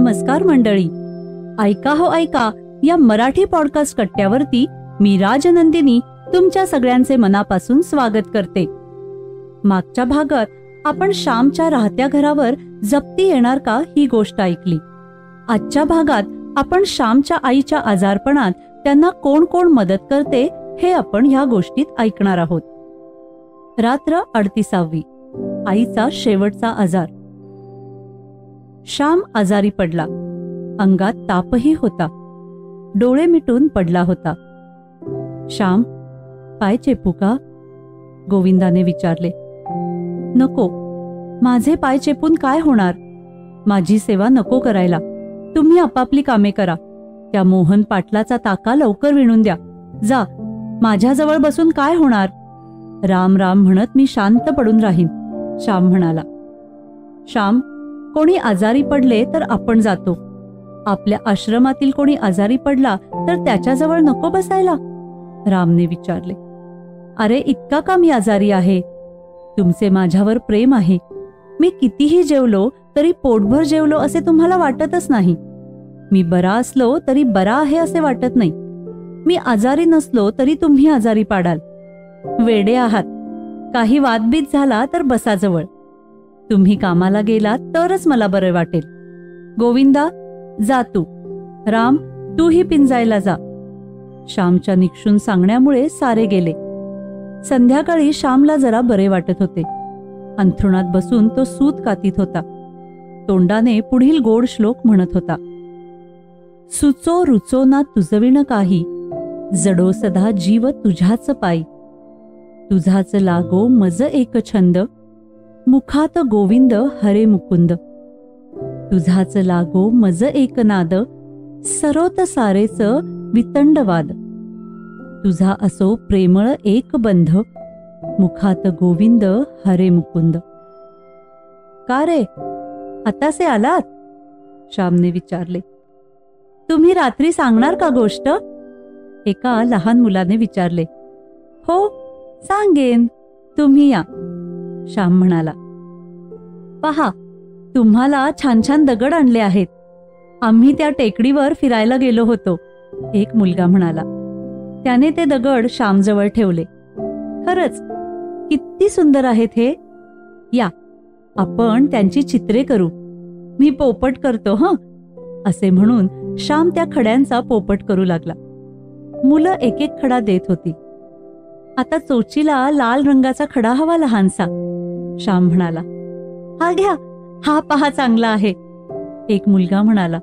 नमस्कार मंडळी, ऐका हो ऐका या मराठी पॉडकास्ट कट्ट्यावरती मी राजनंदिनी तुमच्या सगळ्यांचे मनापासून स्वागत करते. मागच्या भागात आपण श्यामच्या राहत्या घरावर जप्ती येणार का ही गोष्ट ऐकली. आजच्या भागात आपण श्यामच्या आईच्या आजारपणात त्यांना कोण कोण मदत करते हे आपण ह्या गोष्टीत ऐकणार आहोत. रात्र 38वी. आईचा शेवटचा आजार. श्याम आजारी पडला. अंगात तापही होता. डोळे मिटून पडला होता. श्याम, पाय चेपू का? गोविंदाने विचारले. नको, माझे पाय चेपून काय होणार? माझी सेवा नको करायला. तुम्ही आपापली कामे करा. त्या मोहन पाटलाचा ताका लवकर विणून द्या. जा, माझ्याजवळ बसून काय होणार? राम राम म्हणत मी शांत पडून राहीन, श्याम म्हणाला. श्याम, कोणी आजारी पडले तर आपण जातो. आपल्या आश्रमातील कोणी आजारी पडला तर त्याच्याजवळ नको बसायला? रामने विचारले. अरे, इतका का मी आजारी आहे? तुमचे माझ्यावर प्रेम आहे. मी कितीही जेवलो तरी पोटभर जेवलो असे तुम्हाला वाटतच नाही. मी बरा असलो तरी बरा आहे असे वाटत नाही. मी आजारी नसलो तरी तुम्ही आजारी पाडाल. वेडे आहात. काही वादबीत झाला तर बसा जवळ. तुम्ही कामाला गेलात तरच मला बरे वाटेल. गोविंदा, जा तू. राम, तूही पिंजायला जा. श्यामच्या निक्षून सांगण्यामुळे सारे गेले. संध्याकाळी श्यामला जरा बरे वाटत होते. अंथरुणात बसून तो सूत कातीत होता. तोंडाने पुढील गोड श्लोक म्हणत होता. सुचो रुचो ना तुझविण काही, जडो सदा जीव तुझ्याच पायी. तुझाच लागो मज एक छंद, मुखात गोविंद हरे मुकुंद. तुझाच लागो मज एक नाद, सरोत सारेच वितंडवाद. तुझा असो प्रेमळ एक बंध, मुखात गोविंद हरे मुकुंद. का रे, आतासे आलात? श्यामने विचारले. तुम्ही रात्री सांगणार का गोष्ट? एका लहान मुलाने विचारले. हो, सांगेन, तुम्ही या, श्याम म्हणाला. पहा, तुम्हाला छान छान दगड आणले आहेत. आम्ही त्या टेकडीवर फिरायला गेलो होतो, एक मुलगा म्हणाला. त्याने ते दगड श्यामजवळ ठेवले. खरंच किती सुंदर आहेत हे. या, आपण त्यांची चित्रे करू. मी पोपट करतो हं, असे म्हणून श्याम त्या खड्यांचा पोपट करू लागला. मुलं एक एक खडा देत होती. आता चोचीला लाल रंगाचा खडा हवा लहानसा, श्याम म्हणाला. हा घ्या, हा पहा चांगला आहे, एक मुलगा म्हणाला.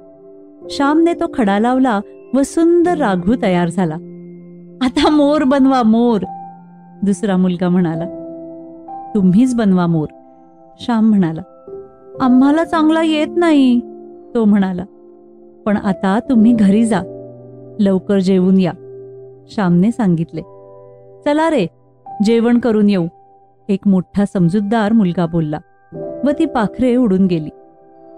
श्यामने तो खडा लावला व सुंदर राघू तयार झाला. आता मोर बनवा, मोर, दुसरा मुलगा म्हणाला. तुम्हीच बनवा मोर, श्याम म्हणाला. आम्हाला चांगला येत नाही, तो म्हणाला. पण आता तुम्ही घरी जा, लवकर जेवून या, श्यामने सांगितले. चला रे, जेवण करून येऊ, एक मोठा समजूतदार मुलगा बोलला व ती पाखरे उडून गेली.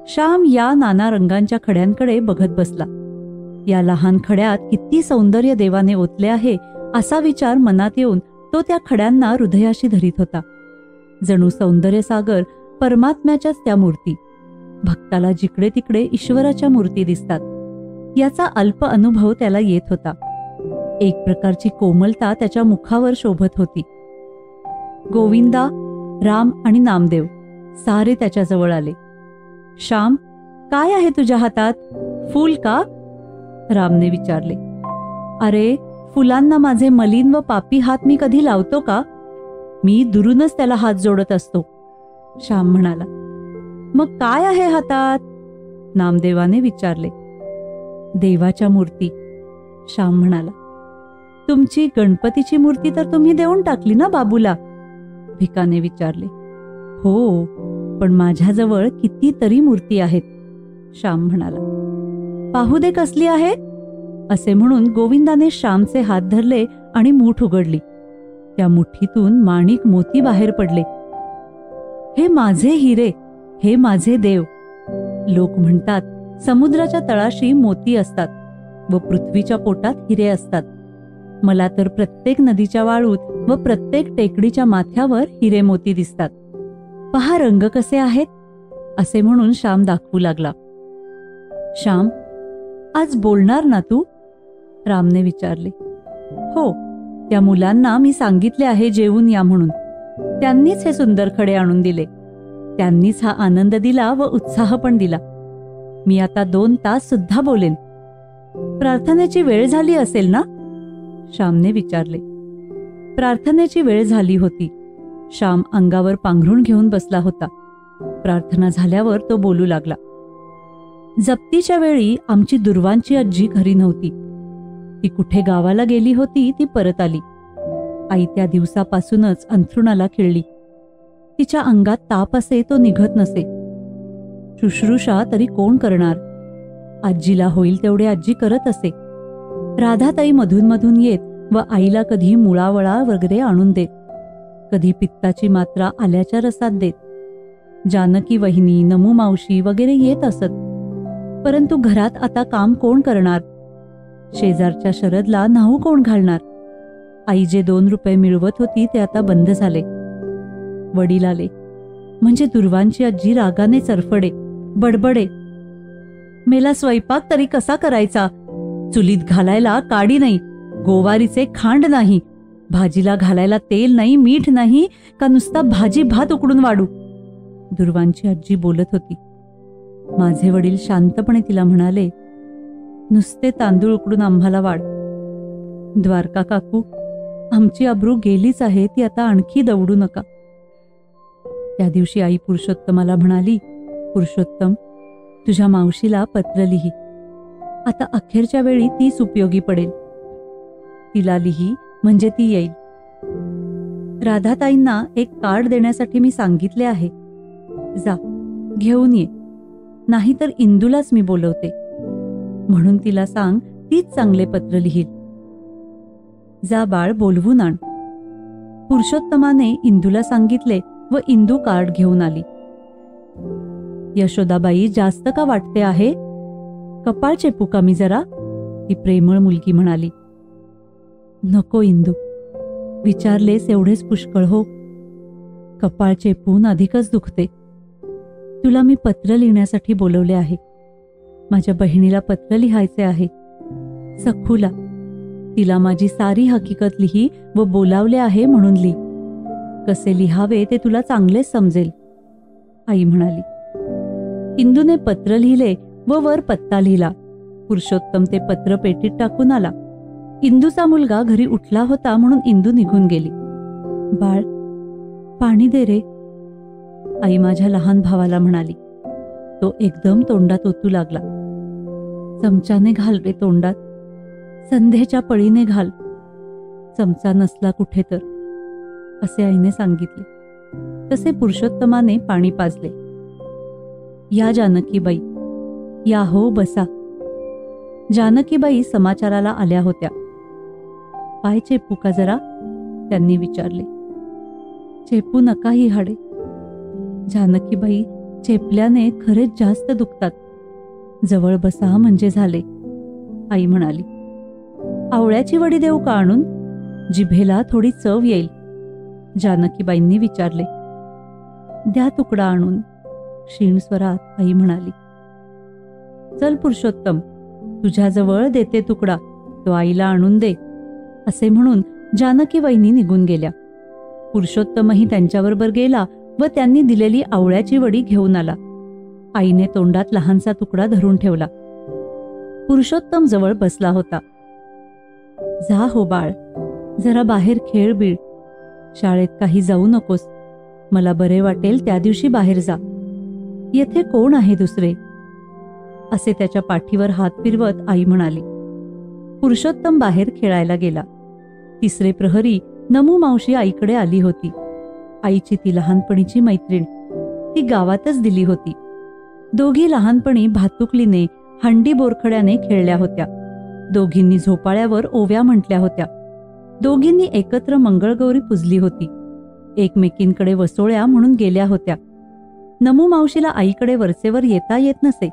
श्याम या नाना रंगांच्या खड्यांकडे बघत बसला. या लहान खड्यात किती सौंदर्य देवाने ओतले आहे असा विचार मनात येऊन तो त्या खड्यांना हृदयाशी धरीत होता. जणू सौंदर्य सागर परमात्म्याच्याच त्या मूर्ती. भक्ताला जिकडे तिकडे ईश्वराच्या मूर्ती दिसतात, याचा अल्प अनुभव त्याला येत होता. एक प्रकारची कोमलता त्याच्या मुखावर शोभत होती. गोविंदा, राम आणि नामदेव सारे त्याच्याजवळ आले. श्याम, काय आहे तुझ्या हातात? फूल का? रामने विचारले. अरे, फुलांना माझे मलिन व पापी हात मी कधी लावतो का? मी दुरूनच त्याला हात जोडत असतो, श्याम म्हणाला. मग काय आहे हातात? नामदेवाने विचारले. देवाच्या मूर्ती, श्याम म्हणाला. तुमची गणपतीची मूर्ती तर तुम्ही देऊन टाकली ना बाबूला? भिकाने विचारले. हो, पण माझ्याजवळ कितीतरी मूर्ती आहेत, श्याम म्हणाला. पाहू दे कसली आहे, असे म्हणून गोविंदाने श्यामचे हात धरले आणि मूठ उघडली. त्या मुठीतून माणिक मोती बाहेर पडले. हे माझे हिरे, हे माझे देव. लोक म्हणतात समुद्राच्या तळाशी मोती असतात व पृथ्वीच्या पोटात हिरे असतात. मला तर प्रत्येक नदीच्या वाळूत व प्रत्येक टेकडीच्या माथ्यावर हिरे मोती दिसतात. पहा रंग कसे आहेत, असे म्हणून श्याम दाखवू लागला. श्याम, आज बोलणार ना तू? रामने विचारले. हो, त्या मुलांना मी सांगितले आहे जेवून या म्हणून. त्यांनीच हे सुंदर खडे आणून दिले. त्यांनीच हा आनंद दिला व उत्साह पण दिला. मी आता 2 तास सुद्धा बोलेन. प्रार्थनेची वेळ झाली असेल ना? श्यामने विचारले. प्रार्थनेची वेळ झाली होती. श्याम अंगावर पांघरूण घेऊन बसला होता. प्रार्थना झाल्यावर तो बोलू लागला. जप्तीच्या वेळी आमची दुर्वांची आजी घरी नव्हती. ती कुठे गावाला गेली होती, ती परत आली. आई त्या दिवसापासूनच अंथरुणाला खिळली. तिच्या अंगात ताप असे तो निघत नसे. शुश्रूषा तरी कोण करणार? आजीला होईल तेवढे आजी करत असे. राधाताई मधून मधून येत व आईला कधी मुळावळा वगैरे आणून देत, कधी पित्ताची मात्रा आल्याच्या रसात देत. जानकी वहिनी, नमू मावशी वगैरे येत असत. परंतु घरात आता काम कोण करणार? शेजारच्या शरदला न्हाऊ कोण घालणार? आई जे 2 रुपये मिळवत होती ते आता बंद झाले. वडील आले म्हणजे दुर्वांची आजी रागाने चरफडे, बडबडे. मेला स्वयंपाक तरी कसा करायचा? चुलीत घालायला काडी नाही, गोवारीचे खांड नाही, भाजीला घालायला तेल नाही, मीठ नाही, का नुसता भाजी भात उकडून वाढू? दुर्वांची आजी बोलत होती. माझे वडील शांतपणे तिला म्हणाले, नुसते तांदूळ उकडून आम्हाला वाढ. द्वारका काकू, आमची अब्रू गेलीच आहे, ती आता आणखी दवडू नका. त्या दिवशी आई पुरुषोत्तमाला म्हणाली, पुरुषोत्तम, तुझ्या मावशीला पत्र लिही. आता अखेरच्या वेळी तीच उपयोगी पडेल. तिला लिही म्हणजे ती येईल. राधाताईंना एक कार्ड देण्यासाठी मी सांगितले आहे. जा, घेऊन ये. नाहीतर इंदूलाच मी बोलवते. म्हणून तिला सांग, तीच चांगले पत्र लिहील. जा बाळ, बोलवून आण. पुरुषोत्तमाने इंदूला सांगितले व इंदू कार्ड घेऊन आली. यशोदाबाई, जास्त का वाटते आहे? कपाळ चेपू का मी जरा? ती प्रेमळ मुलगी म्हणाली. नको इंदू, विचारलेस एवढेच पुष्कळ हो. कपाळ चेपून अधिकच दुखते. तुला मी पत्र लिहिण्यासाठी बोलवले आहे. माझ्या बहिणीला पत्र लिहायचे आहे, सखूला. तिला माझी सारी हकीकत लिही व बोलावले आहे म्हणून लिही. कसे लिहावे ते तुला चांगलेच समजेल, आई म्हणाली. इंदूने पत्र लिहिले व वर पत्ता लिहिला. पुरुषोत्तम ते पत्र पेटीत टाकून आला. इंदूचा मुलगा घरी उठला होता म्हणून इंदू निघून गेली. बाळ, पाणी दे रे, आई माझ्या लहान भावाला म्हणाली. तो एकदम तोंडात ओतू लागला. चमच्याने घाल रे तोंडात, संध्येच्या पळीने घाल. चमचा नसला कुठे तर, असे आईने सांगितले. तसे पुरुषोत्तमाने पाणी पाजले. या जानकीबाई, या हो, बसा. जानकीबाई समाचाराला आल्या होत्या. पाय चेपू का जरा? त्यांनी विचारले. चेपू नका ही हाडे. जानकीबाई, चेपल्याने खरेच जास्त दुखतात. जवळ बसा म्हणजे झाले, आई म्हणाली. आवळ्याची वडी देऊ का आणून? जिभेला थोडी चव येईल, जानकीबाईंनी विचारले. द्या तुकडा आणून, क्षीण स्वरात आई म्हणाली. चल पुरुषोत्तम, तुझ्याजवळ देते तुकडा, तो आईला आणून दे, असे म्हणून जानकीबाईंनी निघून गेल्या. पुरुषोत्तमही त्यांच्याबरोबर गेला व त्यांनी दिलेली आवळ्याची वडी घेऊन आला. आईने तोंडात लहानसा तुकडा धरून ठेवला. पुरुषोत्तम जवळ बसला होता. जा हो बाळ, जरा बाहेर खेळ बीळ. शाळेत काही जाऊ नकोस. मला बरे वाटेल त्या दिवशी बाहेर जा. येथे कोण आहे दुसरे? असे त्याच्या पाठीवर हात फिरवत आई म्हणाली. पुरुषोत्तम बाहेर खेळायला गेला. तिसरे प्रहरी नमू मावशी आईकडे आली होती. आईची ती लहानपणीची मैत्रीण, ती गावातच दिली होती. दोघी लहानपणी भातुकलीने, हंडी बोरखड्याने खेळल्या होत्या. दोघींनी झोपाळ्यावर ओव्या म्हटल्या होत्या. दोघींनी एकत्र मंगळगौरी पुजली होती. एकमेकींकडे वसोळ्या म्हणून गेल्या होत्या. नमू मावशीला आईकडे वरचेवर येता येत नसे.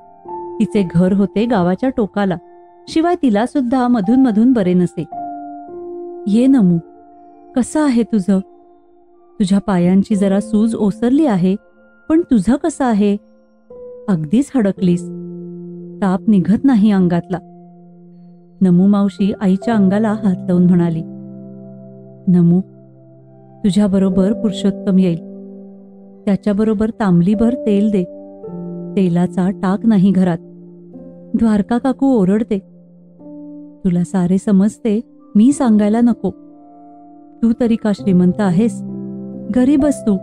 तिचे घर होते गावाच्या टोकाला. शिवाय तिला सुद्धा मधून मधून बरे नसे. ये नमू, कसं आहे तुझं? तुझ्या पायांची जरा सूज ओसरली आहे, पण तुझं कसं आहे? अगदीच हडकलीस. ताप निघत नाही अंगातला. नमू मावशी आईच्या अंगाला हात लावून म्हणाली, नमू, तुझ्याबरोबर पुरुषोत्तम येईल. त्याच्याबरोबर तांबलीभर तेल दे. तेलाचा टाक नाही घरात. द्वारका काकू ओरडते. तुला सारे समजते, मी सांगायला नको. तू तरी का श्रीमंत आहेस? गरीबच तू.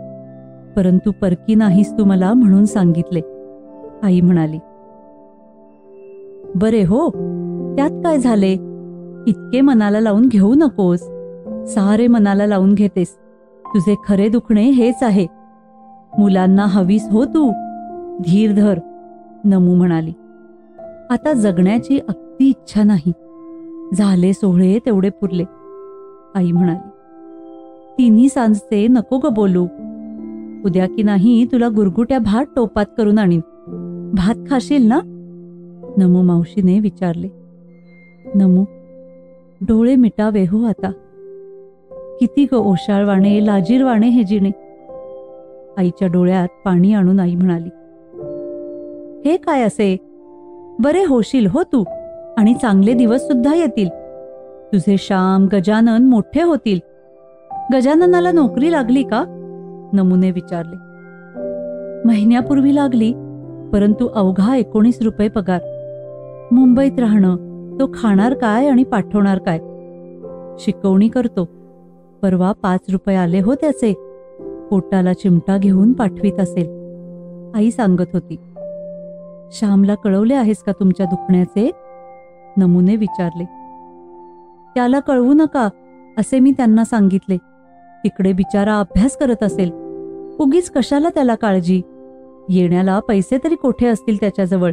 परंतु परकी नाहीस तू मला म्हणून सांगितले. आई म्हणाली, बरे हो, त्यात काय झाले? इतके मनाला लावून घेऊ नकोस. सारे मनाला लावून घेतेस. तुझे खरे दुखणे हेच आहे. मुलांना हवीस हो तू. धीर धर. नमू म्हणाली, आता जगण्याची अगदी इच्छा नाही. झाले सोहळे तेवढे पुरले. आई म्हणाली, तिन्ही सांजचे नको ग बोलू. उद्या की नाही तुला गुरगुट्या भात टोपात करून आणीन. भात खाशील ना? नमू मावशीने विचारले. नमू, डोळे मिटावे हो आता. किती ग ओशाळवाणे लाजीरवाणे हे जिणे. आईच्या डोळ्यात पाणी आणून आई म्हणाली, हे काय असे? बरे होशील हो तू, आणि चांगले दिवस सुद्धा येतील. तुझे श्याम गजानन मोठे होतील. गजाननाला नोकरी लागली का? नमूने विचारले. महिन्यापूर्वी लागली, परंतु अवघा 19 रुपये पगार. मुंबईत राहणं, तो खाणार काय आणि पाठवणार काय? शिकवणी करतो. परवा 5 रुपये आले हो त्याचे. पोटाला चिमटा घेऊन पाठवीत असेल. आई सांगत होती. श्यामला कळवले आहेस का तुमच्या दुखण्याचे? नमूने विचारले. त्याला कळवू नका असे मी त्यांना सांगितले. तिकडे बिचारा अभ्यास करत असेल. उगीच कशाला त्याला काळजी? येण्याला पैसे तरी कोठे असतील त्याच्याजवळ?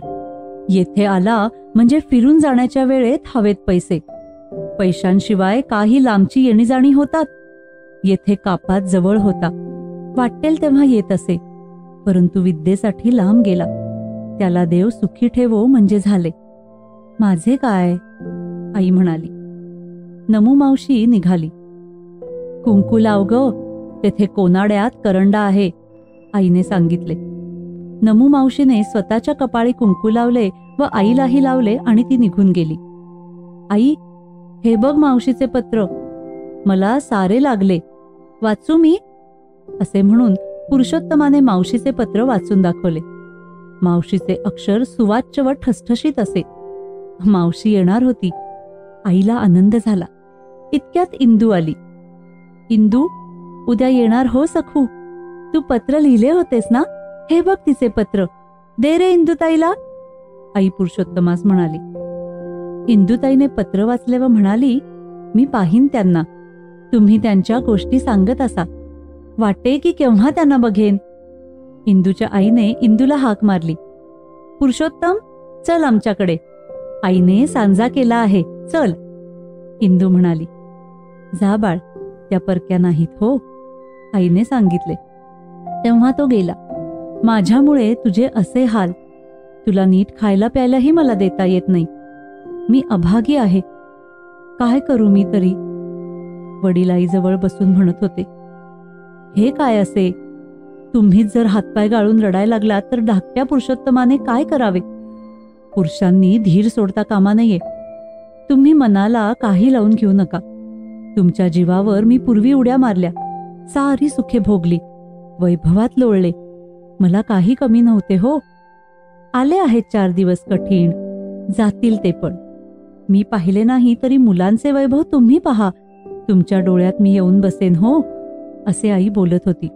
येथे आला म्हणजे फिरून जाण्याच्या वेळेत हवेत पैसे. पैशांशिवाय काही लांबची येणी जाणी होतात. येथे कापात जवळ होता. वाटेल तेव्हा येत असे. परंतु विद्येसाठी लांब गेला. त्याला देव सुखी ठेवो म्हणजे झाले. माझे काय? आई म्हणाली. नमू मावशी निघाली. कुंकू लाव ग, तेथे कोनाड्यात करंडा आहे, आईने सांगितले. नमू मावशीने स्वतःच्या कपाळी कुंकू लावले व आईलाही लावले आणि ती निघून गेली. आई, हे बघ मावशीचे पत्र. मला सारे लागले. वाचू मी? असे म्हणून पुरुषोत्तमाने मावशीचे पत्र वाचून दाखवले. मावशीचे अक्षर सुवाच्य व ठसठशीत असे. मावशी येणार होती. आईला आनंद झाला. इतक्यात इंदू आली. इंदू, उद्या येणार हो सखू? तू पत्र लिहिले होतेस ना? हे बघ तिचे पत्र. दे रे इंदुताईला. आई पुरुषोत्तमास म्हणाली. इंदुताईने पत्र वाचले व म्हणाली, मी पाहीन त्यांना. तुम्ही त्यांच्या गोष्टी सांगत असा. वाटे की केव्हा त्यांना बघेन. इंदूच्या आईने इंदूला हाक मारली. पुरुषोत्तम, चल आमच्याकडे. आईने सांजा केला आहे, चल. इंदू म्हणाली, जा बाळ, त्या परक्या नाहीत हो, आईने सांगितले. तेव्हा तो गेला. माझ्यामुळे तुझे असे हाल. तुला नीट खायला प्यायलाही मला देता येत नाही. मी अभागी आहे. काय करू मी तरी? वडील आईजवळ बसून म्हणत होते. हे काय असे? तुम्हीच जर हातपाय गाळून रडायला लागलात तर धाकट्या पुरुषोत्तमाने काय करावे? पुरुषांनी धीर सोडता कामा नये. तुम्ही मनाला काही लावून घेऊ नका. तुमच्या जीवावर मी पूर्वी उड्या मारल्या. सारी सुखे भोगली. वैभवात लोळले. मला काही कमी नव्हते हो. आले आहेत 4 दिवस कठीण. जातील ते पण. मी पाहिले नाही तरी मुलांचे वैभव तुम्ही पहा. तुमच्या डोळ्यात मी येऊन बसेन हो, असे आई बोलत होती.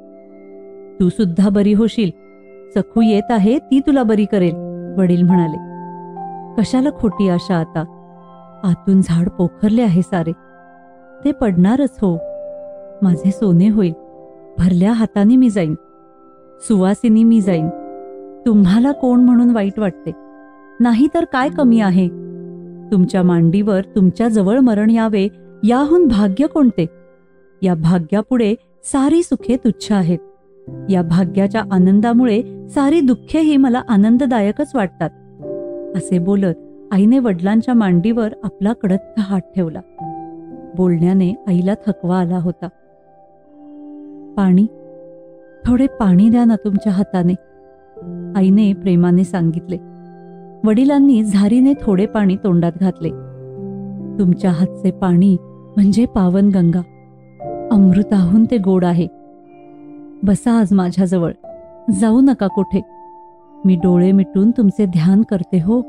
तू सुद्धा बरी होशील. सखू येत आहे, ती तुला बरी करेल, वडील म्हणाले. कशाला खोटी आशा आता? आतून झाड पोखरले आहे सारे. ते पडणारच हो. माझे सोने होईल. भरल्या हाताने मी जाईन. सुवासिनी मी जाईन. तुम्हाला कोण म्हणून वाईट वाटते? नाही तर काय कमी आहे? तुमच्या मांडीवर तुमच्या जवळ मरण यावे याहून भाग्य कोणते? या भाग्यापुढे सारी सुखे तुच्छ आहेत. या भाग्याच्या आनंदामुळे सारी दुःखेही मला आनंददायकच वाटतात. असे बोलत आईने वडिलांच्या मांडीवर आपला कडक हात ठेवला. बोलण्याने आईला थकवा आला होता. पाणी, थोडे पाणी द्या ना तुमच्या हाताने, आईने प्रेमाने सांगितले. वडिलांनी झारीने थोडे पाणी तोंडात घातले. तुमच्या हातचे पाणी म्हणजे पावनगंगा, अमृताहून ते गोड आहे. बसा आज माझ्याजवळ, जाऊ नका कुठे, मी डोळे मिटून तुमचे ध्यान करते हो.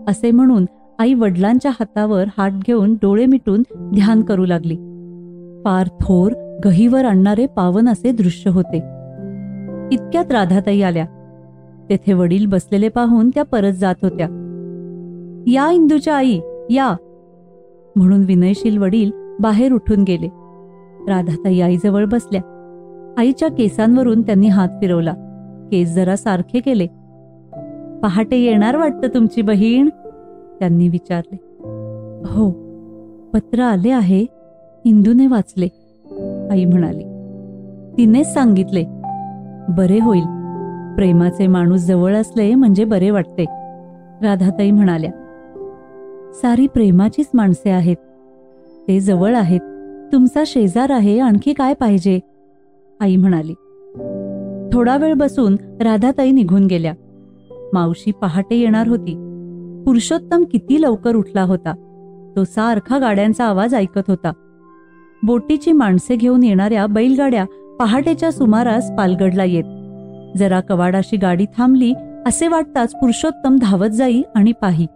असे म्हणून आई वडिलांच्या हातावर हात घेऊन डोळे मिटून ध्यान करू लागली. फार थोर, गहिवर आणणारे पावन असे दृश्य होते. इतक्यात राधाताई आल्या. तेथे वडील बसलेले पाहून त्या परत जात होत्या. या इंदूच्या आई, या म्हणून विनयशील वडील बाहेर उठून गेले. राधाताई आईजवळ बसल्या. आईच्या केसांवरून त्यांनी हात फिरवला. केस जरा सारखे केले. पहाटे येणार वाटतं तुमची बहीण, त्यांनी विचारले. हो, पत्र आले आहे, इंदूने वाचले, आई म्हणाली. तिनेच सांगितले. बरे होईल, प्रेमाचे माणूस जवळ असले म्हणजे बरे वाटते, राधाताई म्हणाल्या. सारी प्रेमाचीच माणसे आहेत, ते जवळ आहेत, तुमचा शेजार आहे, आणखी काय पाहिजे, आई म्हणाली. थोडा वेळ बसून राधाताई निघून गेल्या. मावशी पहाटे येणार होती. पुरुषोत्तम किती लवकर उठला होता. तो सारखा गाड्यांचा आवाज ऐकत होता. बोटीची माणसे घेऊन येणाऱ्या बैलगाड्या पहाटेच्या सुमारास पालगडला येत. जरा कवाडाशी गाडी थांबली असे वाटताच पुरुषोत्तम धावत जाई आणि पाही,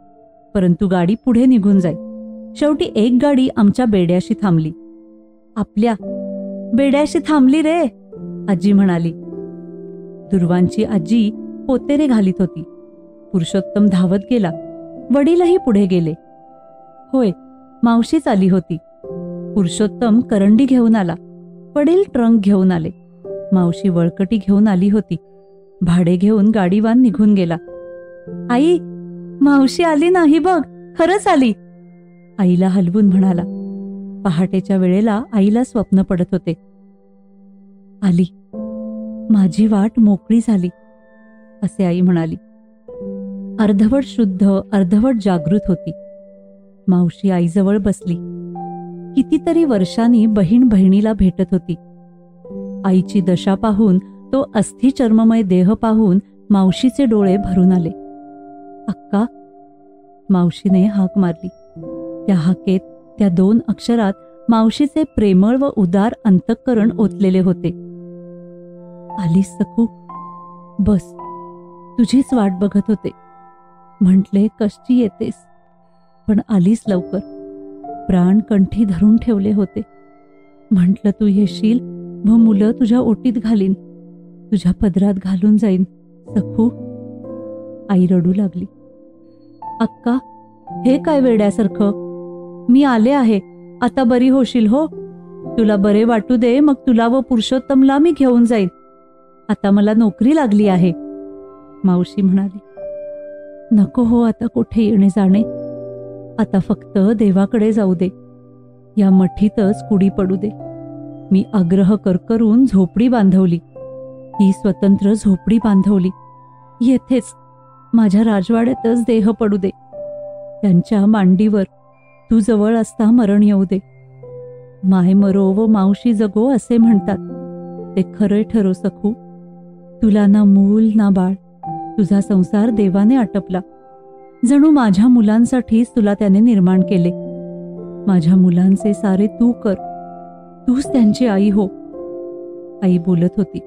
परंतु गाडी पुढे निघून जाई. शेवटी एक गाडी आमच्या बेड्याशी थांबली. आपल्या बेड्याशी थांबली रे, आजी म्हणाली. दुर्वांची आजी पोतेरे घालीत होती. पुरुषोत्तम धावत गेला. वडीलही पुढे गेले. होय, मावशीच आली होती. पुरुषोत्तम करंडी घेऊन आला. वडील ट्रंक घेऊन आले. मावशी वळकटी घेऊन आली होती. भाडे घेऊन गाडीवान निघून गेला. आई, मावशी आली नाही बघ, खरंच आली, आईला हलवून म्हणाला. पहाटेच्या वेळेला आईला स्वप्न पडत होते. आली, माझी वाट मोकळी झाली, असे आई म्हणाली. अर्धवट शुद्ध, अर्धवट जागृत होती. मावशी आईजवळ बसली. कितीतरी वर्षांनी बहीण बहिणीला भेटत होती. आईची दशा पाहून, तो अस्थि चर्ममय देह पाहून मावशीचे डोळे भरून आले. अक्का, मावशीने हाक मारली. त्या हाकेत, त्या 2 अक्षरात मावशीचे प्रेमळ व उदार अंतःकरण ओतलेले होते. आलीस सखू, बस, तुझीच वाट बघत होते. म्हटले कष्टी येतेस, पण आलीस लवकर. प्राण कंठी धरून ठेवले होते. म्हटलं तू येशील व मुलं तुझ्या ओटीत घालीन, तुझ्या पदरात घालून जाईन सखू. आई रडू लागली. अक्का, हे काय वेड्यासारखं, मी आले आहे, आता बरी होशील हो. तुला बरे वाटू दे, मग तुला व पुरुषोत्तमला मी घेऊन जाईन. आता मला नोकरी लागली आहे, मावशी म्हणाली. नको हो आता कुठे येणे जाणे, आता फक्त देवाकडे जाऊ दे. या मठीतच कुडी पडू दे. मी आग्रह करून झोपडी बांधवली, ही स्वतंत्र झोपडी बांधवली. येथेच माझ्या राजवाड्यातच देह पडू दे. त्यांच्या मांडीवर तू जवळ असता मरण येऊ दे. माय मरो व मावशी जगो असे म्हणतात, ते खरे ठरो सखू. तुला ना मूल ना बाळ, तुझा संसार देवाने आटपला. जणू माझ्या मुलांसाठीच तुला त्याने निर्माण केले. माझ्या मुलांचे सारे तू कर, तूच त्यांची आई हो, आई बोलत होती.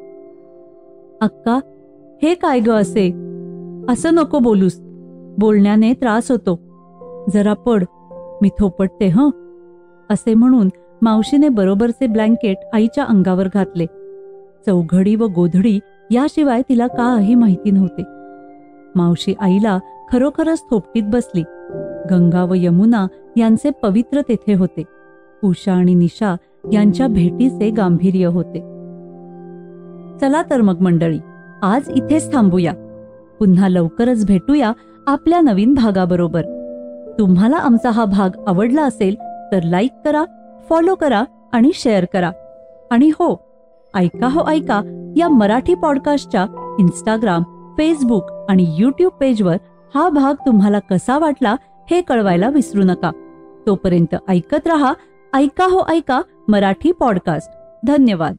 अक्का, हे काय ग असे, असं नको बोलूस, बोलण्याने त्रास होतो. जरा पड, मी थोपटते हं, असे म्हणून मावशीने बरोबरचे ब्लँकेट आईच्या अंगावर घातले. चौघडी व गोधडी याशिवाय तिला काही माहिती नव्हते. मावशी आईला खरोखरच थोपटीत बसली. गंगा व यमुना यांचे पवित्र तेथे होते. उषा आणि निशा यांच्या भेटीचे गांभीर्य होते. चला तर मग मंडळी, आज इथेच थांबूया. पुन्हा लवकरच भेटूया आपल्या नवीन भागाबरोबर. तुम्हाला आमचा हा भाग आवडला असेल तर लाईक करा, फॉलो करा आणि शेअर करा. आणि हो, ऐका हो ऐका या मराठी पॉडकास्टच्या इंस्टाग्राम, फेसबुक आणि यूट्यूब पेजवर हा भाग तुम्हाला कसा वाटला हे कळवायला विसरू नका. तोपर्यंत ऐकत रहा ऐका हो ऐका मराठी पॉडकास्ट. धन्यवाद.